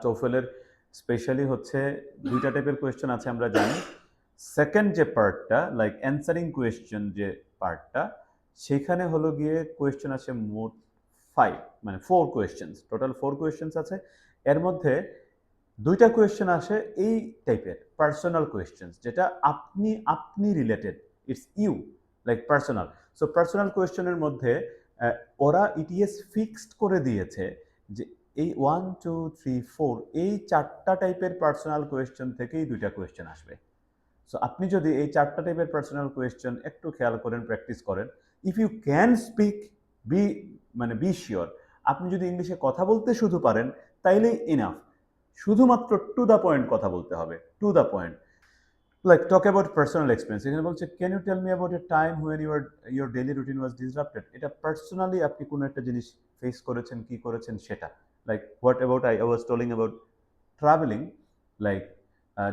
টোফেলের specially হচ্ছে দুইটা টাইপের কোয়েশ্চেন আছে আমরা জানি। সেকেন্ড যে পার্টটা লাইক অ্যান্সারিং কোয়েশ্চেন যে পার্টটা, সেখানে হলো গিয়ে কোয়েশ্চেন আছে মোট 5 মানে 4 কোয়েশ্চেন্স, টোটাল 4 কোয়েশ্চেন্স আছে। এর মধ্যে দুইটা কোয়েশ্চেন আসে এই টাইপের পার্সোনাল কোয়েশ্চেন্স, যেটা আপনি related, it's you like personal. So personal কোয়েশ্চেনের মধ্যে ওরা ইটিএস ফিক্সড করে দিয়েছে যে এই 1 2 3 4 এই চারটা টাইপের পার্সোনাল কোয়েশ্চেন থেকেই দুইটা কোয়েশ্চেন আসবে। সো আপনি যদি এই চারটা টাইপের পার্সোনাল কোয়েশ্চেন একটু খেয়াল করেন, প্র্যাকটিস করেন, if you can speak, be মানে বি শিওর, আপনি যদি ইংলিশে কথা বলতে শুধু পারেন তাইলেই ইনাফ। শুধুমাত্র টু দ্য পয়েন্ট কথা বলতে হবে, to the point. Like talk about personal experience, এখানে বলছে can you tell me about a time when your daily routine was disrupted. এটা পার্সোনালি আপনি কোনো একটা জিনিস ফেস করেছেন, কি করেছেন সেটা। Like what about I was telling about travelling, like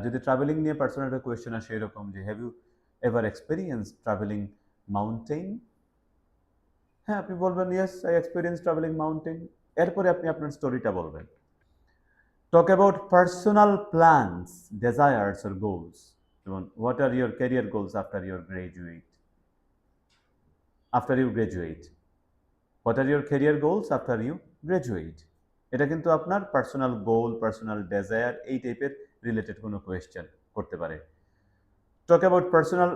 যদি ট্রাভেলিং নিয়ে পার্সোনাল একটা কোয়েশ্চেন আসে এরকম যে have you ever experience travelling mountain, হ্যাঁ আপনি বলবেন yes I experience travelling mountain, এরপরে আপনি আপনার স্টোরিটা বলবেন। Talk about personal plans, desires or goals, যেমন what are your career goals after your graduate, what are your career goals after you graduate. এটা কিন্তু আপনার পার্সোনাল গোল, পার্সোনাল ডেজায়ার এই টাইপের রিলেটেড কোনো কোয়েশ্চেন করতে পারে। Talk about personal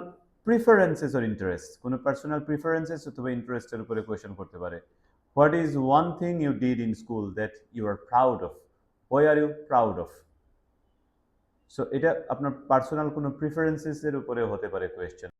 preferences or interest, কোনো পার্সোনাল প্রিফারেন্সেস অথবা ইন্টারেস্টের উপরে কোয়েশ্চেন করতে পারে। What is one thing you did in school that you are proud of, why are you proud of. So এটা আপনার পার্সোনাল কোনো প্রিফারেন্সেসের উপরে হতে পারে কোয়েশ্চেন।